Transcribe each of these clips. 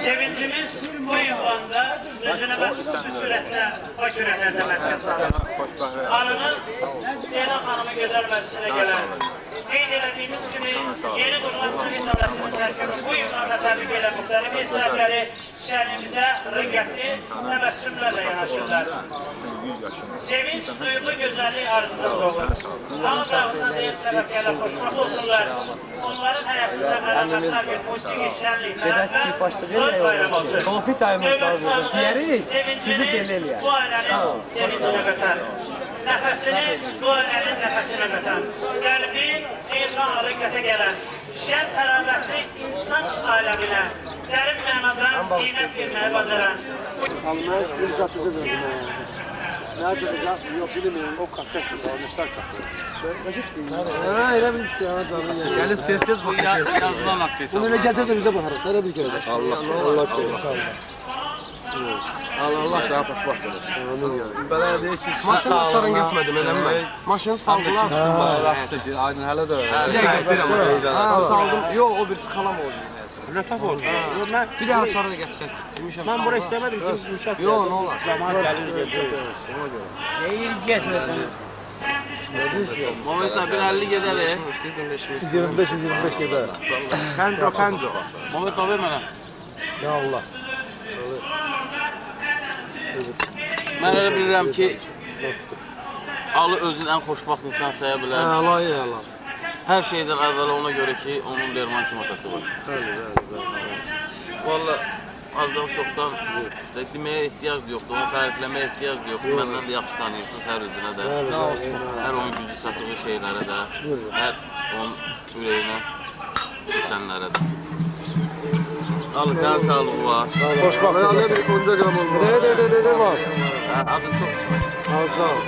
Sevincimiz bu ünvanda özünə məxsus bir sürətdə Bakı ürəklərdə məskən salır. Anımız Zeynep Hanımın gözəl məclisinə gələn, qeyd elədiyimiz kimi yeni qurulan Sovet adasının sərkəmi bu ünvanda təbrik edən müxtəlif il sahibləri şəhərimizə rəqqətli təbəssümlərlə yanaşırlar. Sevinç, duyğu, gözəllik arzudan doğur. Halk ağzına deyil səbəblərlə xoşmaq olsunlar. Onların həyatında mərəmətlər bir musiqi şənliklər və zor bayram olsun. Konfit ayımız lazımdır. Diğeri sizi belli eləyər. Bu ailənin sevincinə qatan, nəfəsini bu ailənin nəfəsinə qatan, qəlbi ilqan rəqqətə gələn, şən tərəvətli insan aləminə, dərin mənadan qiymət verməyə bacaran. Almaz bir satıcı vermeye. Nerede olacak? Yok bilmiyorum. O kaçak bir mesaj takıyor. Ha, öyle bilmiş ki ya canım. Gelip tez bu yazılan hakkı. Bunu ne getirse bize bakarız. Nereye bir kere? Allah korusun. Allah rahat başlasın. Belə deyək ki, Maşını sorun getmədim, eləmə. maşını saldılar. Rast çəkir, aydın hələ də. Bir də getirəm. Ha, saldım. Yox, o birisi xalam oldu. Rətaf oldu. Bir daha sonra da getsək. Ben buraya istemedim ki, müşak. Yox, nə olar? Zaman gəlir gedəcək. Ne yeri getməsin. Mehmet abi 50 gedərik. 25 gedər. Pendro. Mehmet abi mənə. Ya Allah. Mən elə bilirəm ki, Ali özünü ən xoşbaxt insan saya bilər. Allah ya Allah. Hər şeydən əvvəl ona görə ki, onun Derman kimi atası var. Valla azdan çoxdan deməyə ehtiyac yoxdur, onu tərifləməyə ehtiyac yoxdur. Məndən də yaxşı tanıyırsınız hər üzünə də. Hər onun gücü satdığı şeylərə də, hər onun ürəyinə düşənlərə də. Ali, sənin sağlığı var. Xoşbaxt. Hələ bir onca qram olmalı. Ne var? Adın çox çıxır. Sağ ol.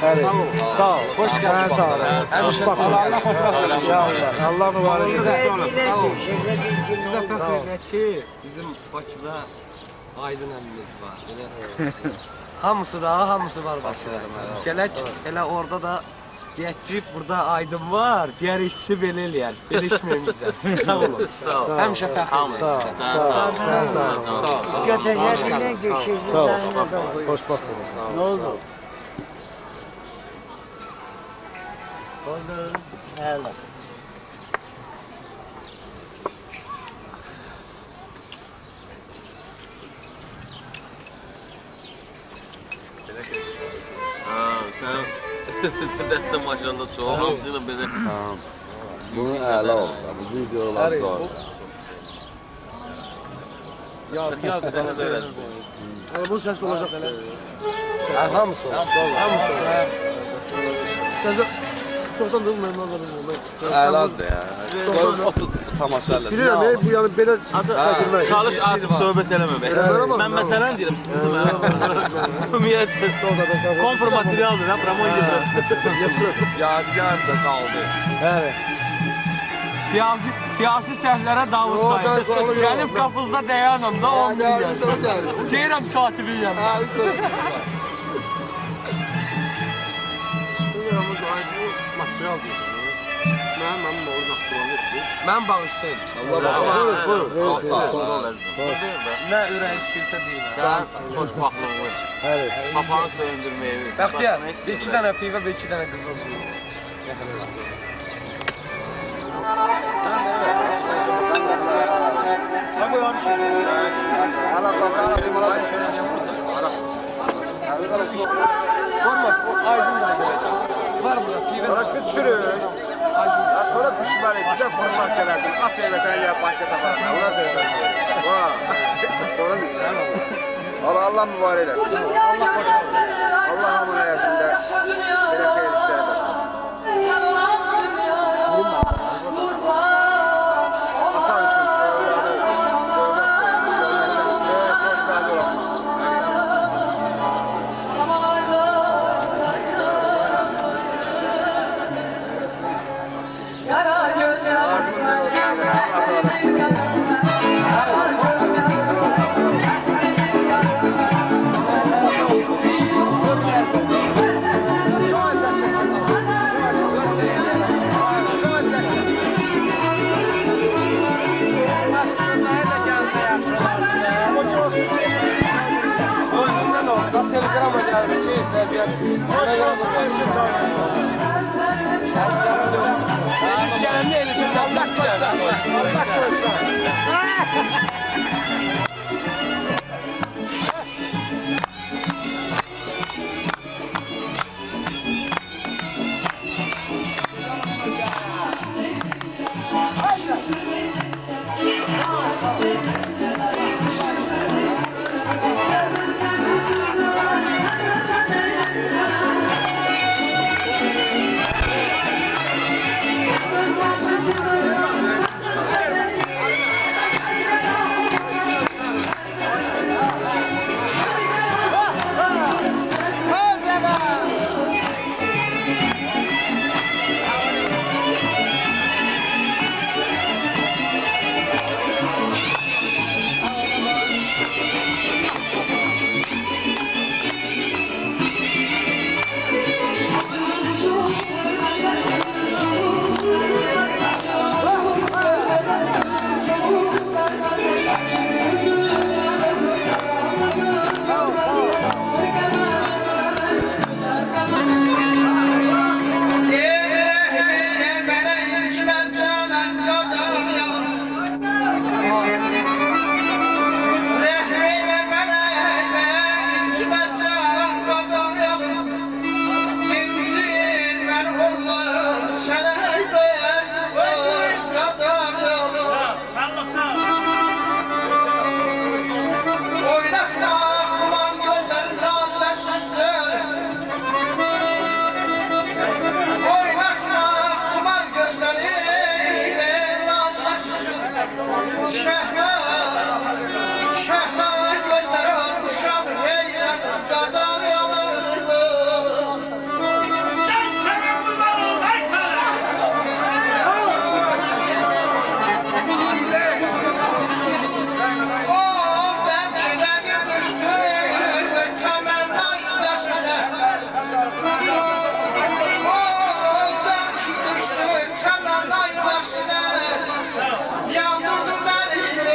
Sağ ol. Hoş geldin. Sağ ol. Xoşbaxt. Allah xoşbaxt. Ya Allah. Allah mübarək etsin. Sağ ol. Bir dəfə söyləyək ki, bizim Bakıda Aydın əmimiz var. Hamısı var Bakıda. Gələk, elə orada da deyək ki, burada Aydın var, digər işçi belə eləyər. Belə işməyim bizə. Sağ olun. Sağ ol. Həmişə fəxr edirəm. Sağ ol. Xoşbaxt olun. Ne oldu? Oldu. Helal. Sən dəstə maşında çox, hamısıyla belə. Bunu əla oldu. Bu videolar zor. Yardı bana da öyle. Bu ses olacak. Hamısı. Təzə çoxdan da mən anladım. Əladır ya. Tamaşa elə. Bilirəm, bu yəni belə çəkilmək. Çalış artıq söhbət eləmə bə. Mən məsələn deyirəm, siz demə. Ümumiyyətlə, kompr materialdır, ramon gedir. Yadigar da qaldı. Evet. Siyasi səhvlərə Davud Yox, dayı. mən sualım yox. Gəlib qapınızda dayanam da 10 Hadi, hadi, milyon. sonra gəlir. Deyirəm katibin yanına. Ha, üç söz. Programımız aydınız material diyorsunuz. Mənim orada material yoxdur. Mən bağışlayın. Buyur. Nə ürək istəyirsə deyirəm. Sən xoşbaxtlığı, Evet. papanı söndürməyi. Bəxtiyar, bir iki dənə pivə, bir iki dənə qızıl pivə. Format, o aydın da gələcək. Var mı ya pivə? Arkadaş bir düşürün. Ya sonra pişmeli, bir de fırmak gelersin. At vermesen ya bahçede falan. Ona söyleyeyim. Vah. Doğru musun? Allah mübarek eylesin. Allah hamur hayatında böyle hayırlı işler versin. Atan için, evladı, hoşgahlı olsun. Kara Telegrama gəldi ki, vəziyyət. Şərslərim yox. Gələni eləcək, Allah qoysan. Allah qoysan. Yandırdı beni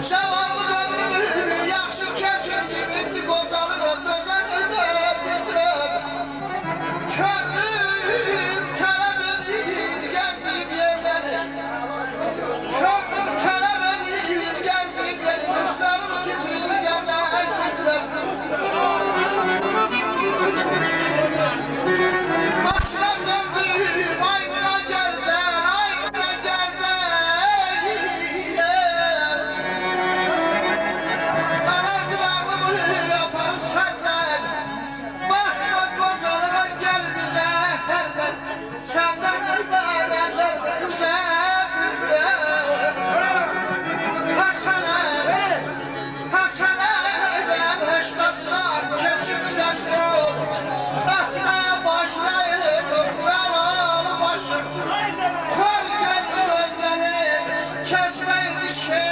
Zavallı ömrümü yaxşı keçirdim, indi qocalığı dözənimə bildirəm. Könlüm tələb edir, gəzdirib yerləri. Könlüm tələb edir, gəzdirib yerləri. Üstlərim titrir, gəzək bildirəm. Başına döndüm, ay buna gəldən, ay buna gəldən. Anadolu'mu yaparım senden. Bakma kocalara gel bize herden. Senden ibareler bize Hasan'a ben heştatlar kesim yaşıyor. Asmaya başlayıp belalı başım. Kör gönlüm özlerim kesmeyin dişi.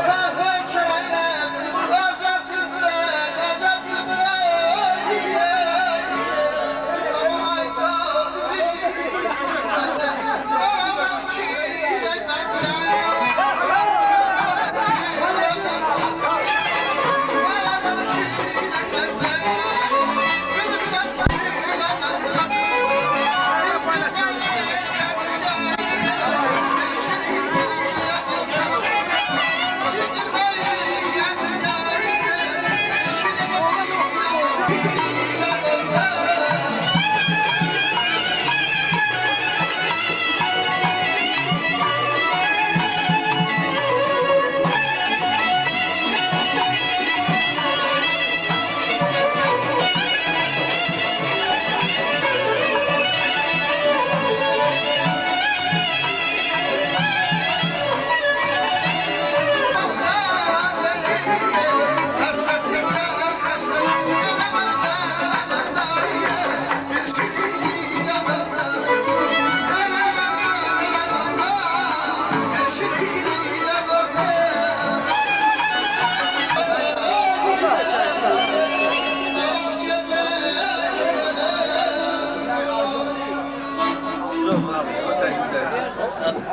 Rahmet çöreğim azap bülbüle, azap bülbüle. Aman kalbi aramam ki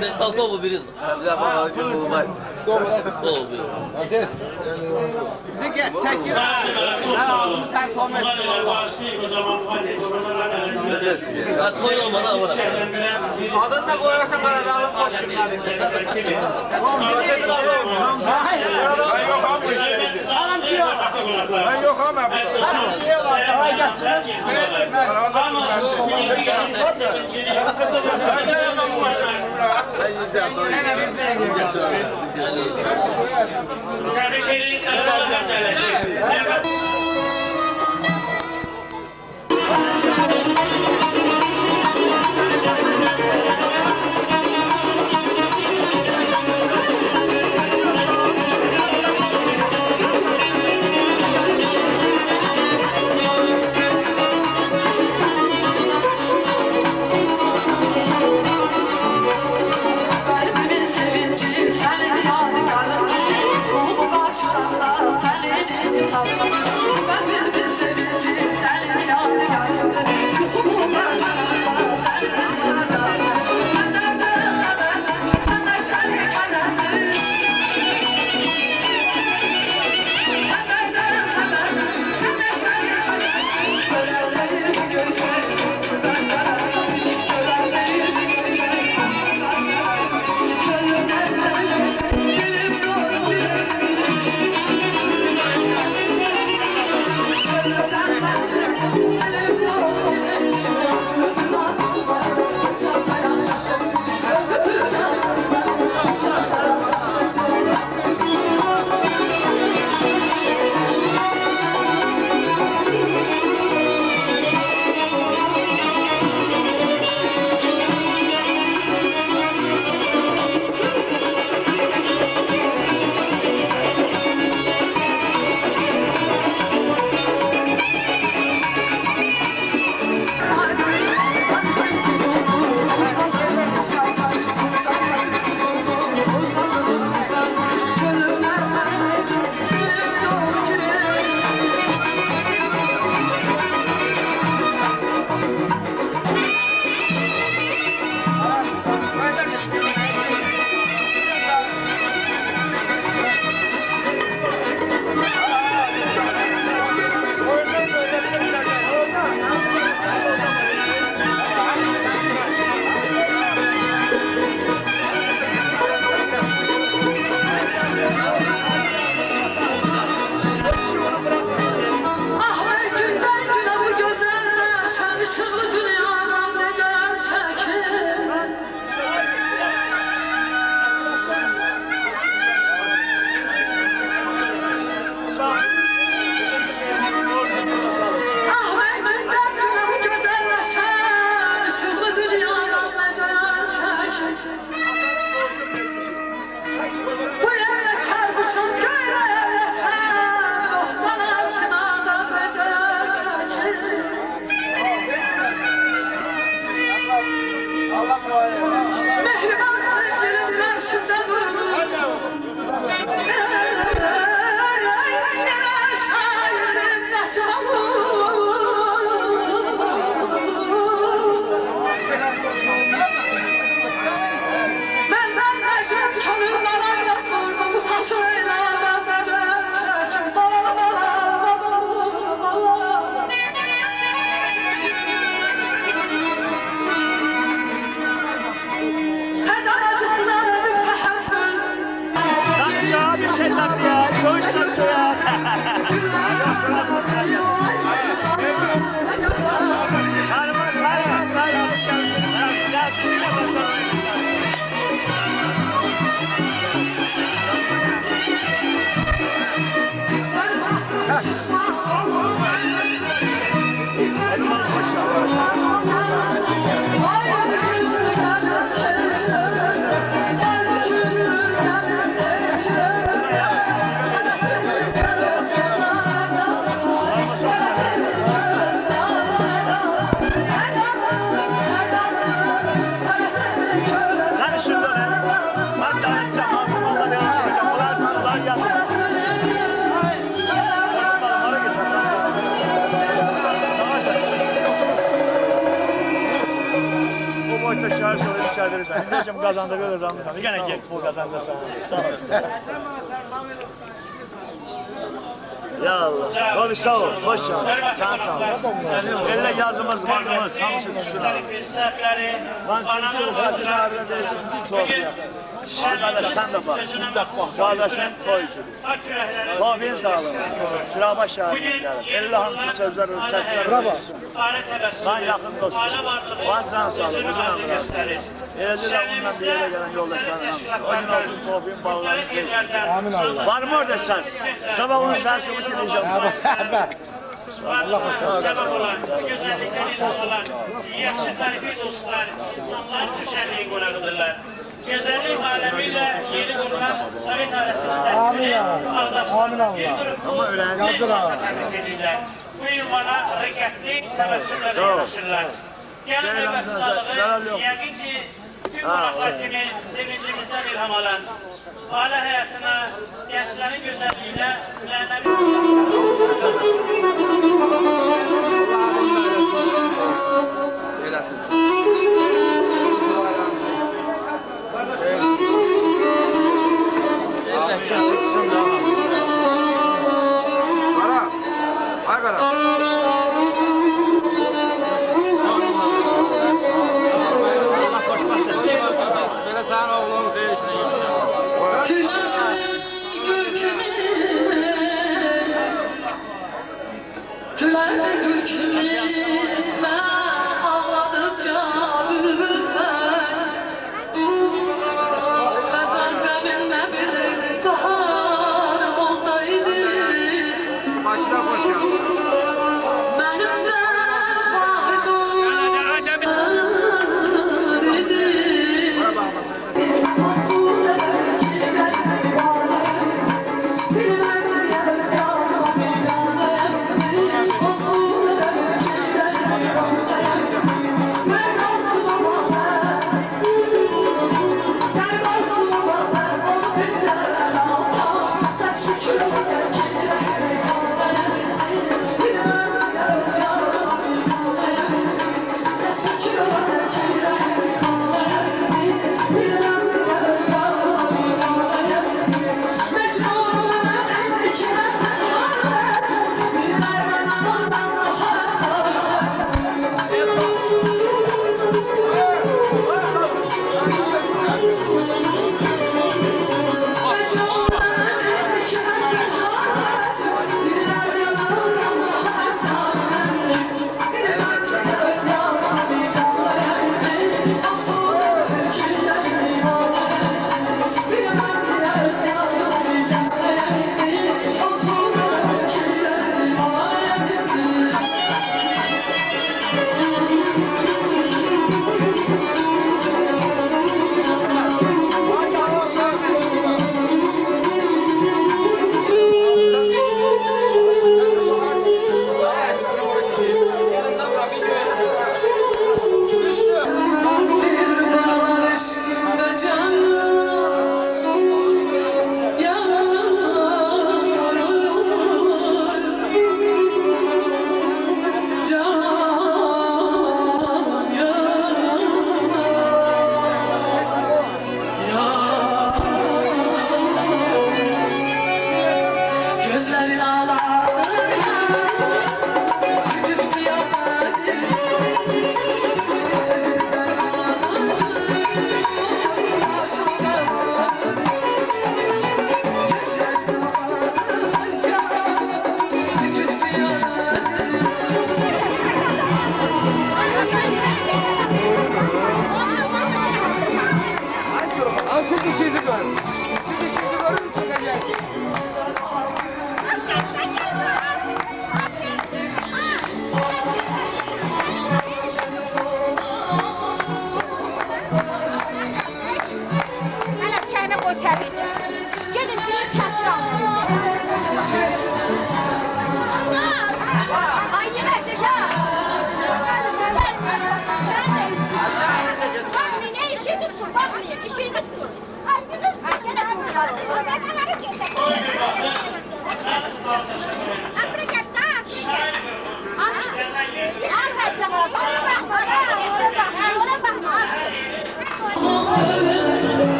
Mestalkov bu birin. Sen komet. Koy olmadı ama. Adını da koyarsan Karadağlı hoş geldin. Ben yok ama. Necəm qazandı, belə qazanmışsan. Yenə get pul qazanırsan. Sağ ol. Ya Allah. Abi sağ ol. Hoş geldin. Sen sağ ol. Elle yazımız, mazımız, hamısı düşsün abi. Anamın bacılarımız bugün Arkadaş sen de bak. Kardeşin toy işi. Tabin sağlığı. Şiraba şahitlikleri. Elle hamısı sözler, sesler. Bravo. Ben yakın dostum. Ben can sağlığı. Uzun ömür abi. Eləcə də ondan bir yerə gələn yoldaşlarım hamısı. O gün olsun tofin, ballarını geçsin. Amin Allah. Var mı orada səs? Sabah onun səsini dinleyeceğim. Sebep olan, güzellikten ilham olan, yaxşı zarifi dostlar, insanlar düşenliği qonağıdırlar. Güzellik alemiyle yeni kurulan Sovet arasında ağdaşlar bir grup tebrik edirlər. Bu ünvana hareketli tebessümle yanaşırlar. Gəlin növbət sağlığı, yəqin ki, tüm qonaqlar kimi sevincimizdən ilham alan, ailə həyatına, gençlərin gözəlliyinə, Qara, ay qara. Gülerdi gül kimi ben ağladıkça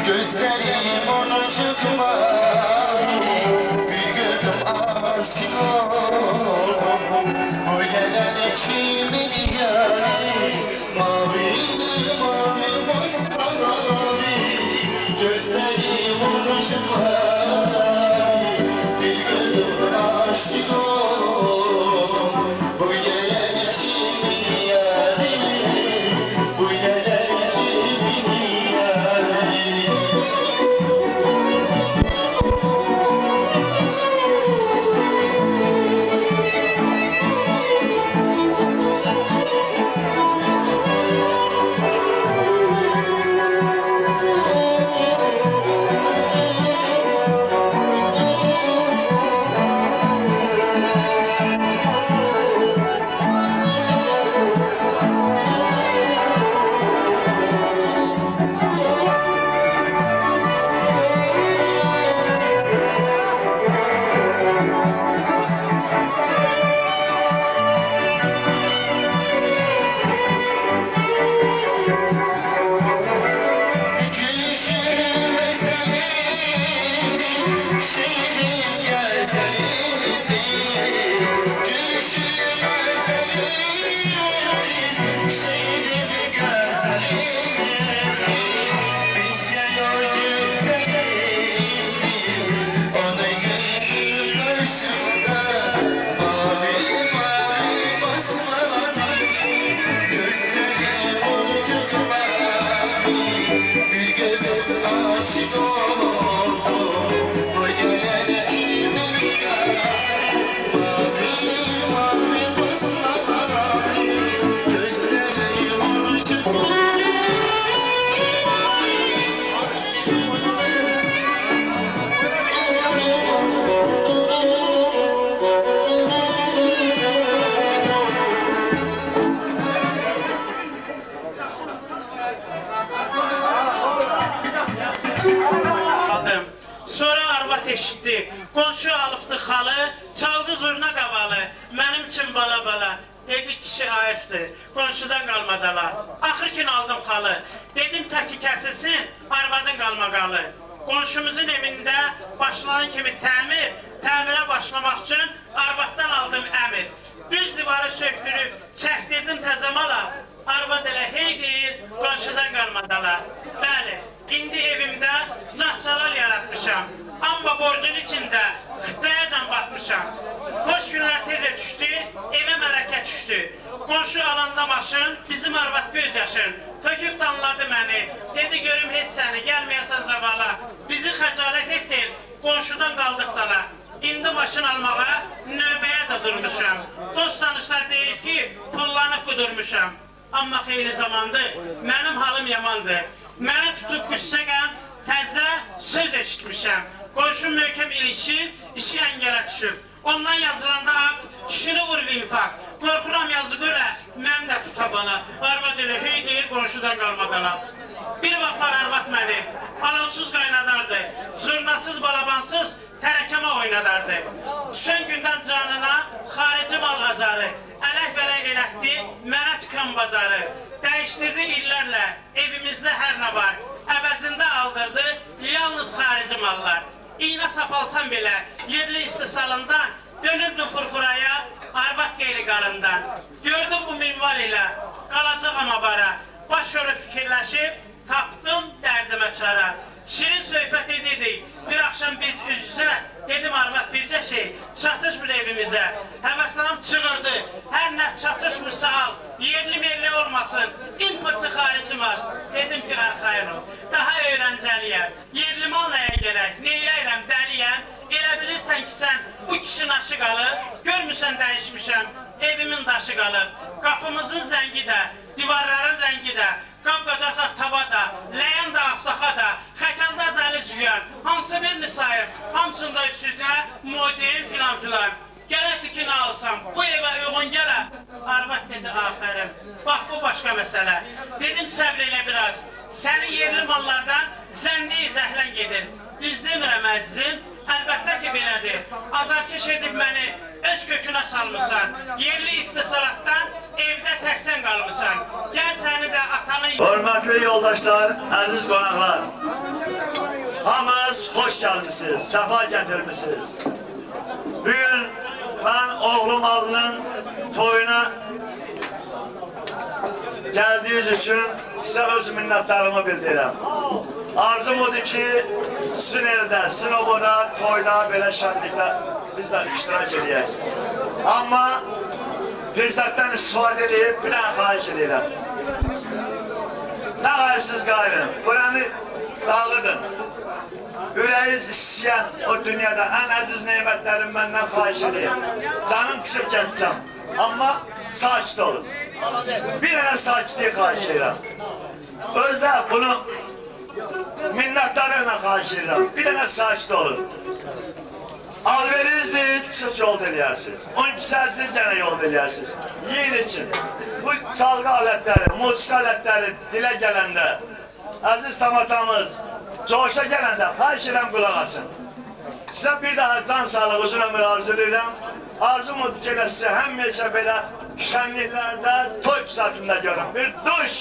Gözlerim onu çıkma, bir gördüm aşık oldum. Bu gelen kimin yani, mavi mavi masmavi. Gözlerim onu çıkma, bir gördüm aşık oldum. Bu gelen kimin yani, bu gelen kimin yani. Gülüşüme senin, sevdim güzelliğini. Gülüşüme senin, sevdim güzelliğini. Bir şey o güzelliğini, onu görür karşımda. Mavi mavi masmavi, gözlerim onu çıkma. Bir gelip aşık oldum, bu gelen kimin yani? Mavi mavi masmavi, gözlerim onu çıkma. Aldım. Sonra arvat eşitdi. Qonşu alıbdı xalı, çaldı zurna qavalı. Mənim üçün bala bala. Dedi kişi ayıfdı, qonşudan qalmadalar. Axır ki aldım xalı. Dedim təki kəsilsin, arvadın qalmaqalı. Qonşumuzun evində başlanan kimi təmirə başlamaq üçün arvaddan aldım əmir. Düz divarı söktürüb, çəkdirdim təzəmala. Arvad elə hey deyir, qonşudan qalmadalar. Bəli, indi evimdə cahçalar yaratmışam. Amma borcun içində xıttayacan batmışam. Xoş günlər tezə düşdü, evə mələkə düşdü. Qonşu alanda maşın, bizim arvad göz yaşın. Töküb tanladı məni, dedi görüm heç səni, gəlməyəsən zavala. Bizi xəcalət etdin, qonşudan qaldıq dala. İndi maşın almağa növbəyə də durmuşam. Dost tanışlar deyir ki, pullanıb qudurmuşam. Amma xeyli zamandır, mənim halım yamandır. Məni tutub qüssəqəm, təzə söz eşitmişəm. Qonşum möhkəm ilişir, işi əngələ düşür. Ondan yazılanda ak, kişini vurur infak. Qorxuram yazı görə, mən də tuta bala. Arvad elə hey deyir, qonşudan qalmadala. Bir vaxtlar arvad məni alonsuz qaynadardı. Zurnasız, balabansız tərəkəmə oynadardı. Düşən gündən canına xarici mal azarı. Ələk vərək elətdi, mənə tükan bazarı. Dəyişdirdi illərlə, evimizdə hər nə var. Əvəzində aldırdı, yalnız xarici mallar. İğnə sap alsam belə, yerli istisalından, dönürdüm fırfıraya, arvad qeyri qarından. Gördüm bu minval ilə, qalacağam abara. Baş yolu fikirləşib, tapdım dərdimə çara. Şirin söhbət edirdik, bir axşam biz üz-üzə, dedim arvad bircə şey, çatışmır evimizə. Həvəslanıb çığırdı, hər nə çatışmırsa al, yerli gələn o. Daha öyrəncəliyəm. Yerli mal nəyə gərək? Neyləyirəm, dəliyəm. Elə bilirsən ki, sən bu kişinin aşı qalır. Görmürsən dəyişmişəm. Evimin daşı qalır. Qapımızın zəngi də, divarların rəngi də, qapqacaqda tava da, ləyən də, aftaxa da, xətəldə zəli cüyən, hansı birini sayır, hamısında üstüdə modern filancılar. Gərəkdir ki, nə alsam, bu evə uyğun gələ. Arvad dedi, afərin. Bax, bu başqa məsələ. Dedim, səbr elə biraz. Sənin yerli mallardan zəndi zəhlən gedir. Düz demirəm, əzizim. Əlbəttə ki, belədir. Azarkeş edib məni öz kökünə salmışsan. Yerli istihsaratdan evdə təksən qalmışsan. Gəl səni də atanın... Hörmətli yoldaşlar, əziz qonaqlar. Hamınız xoş gəlmişsiniz, səfa gətirmişsiniz. Bugün ben oğlum Alının toyuna geldiğiniz için size öz minnettarımı bildirirəm. Arzum odur ki, sizin evdə, sizin obada, toyda, belə şənliklə biz də iştirak edəyək. Amma fürsətdən istifadə edib bir dənə xahiş edirəm. Nə xahişsiz qayrın, buranı dağıdın. Ürəyiz istəyən o dünyada ən əziz neymətlərim məndən xahiş edəyəm. Canım pişib getəcəm, amma sakit olun. Bir dənə sakitliyi xahiş edirəm. Özdə bunu minnətlərlə xahiş edirəm. Bir dənə sakit olun. Alverinizdir, çıx yol eləyərsiniz. 12-səsiz dənə yol eləyərsiniz. Yiyin için. Bu çalgı alətləri, musik alətləri dilə gələndə, əziz tamatamız, coşa gələndə xahiş edirəm qulaq asın. Sizə bir daha can sağlıq, uzun ömür arzu edirəm. Arzum odur ki, sizə həmişə belə şənliklərdə, toy pusatında görün. Bir duş!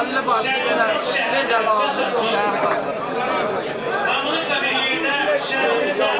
Allı başı belə necə lazım şəhər qayıdır. Hamılıqla bir yerdə şəhərimizə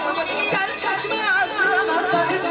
başımı, gel çekmez, sana seni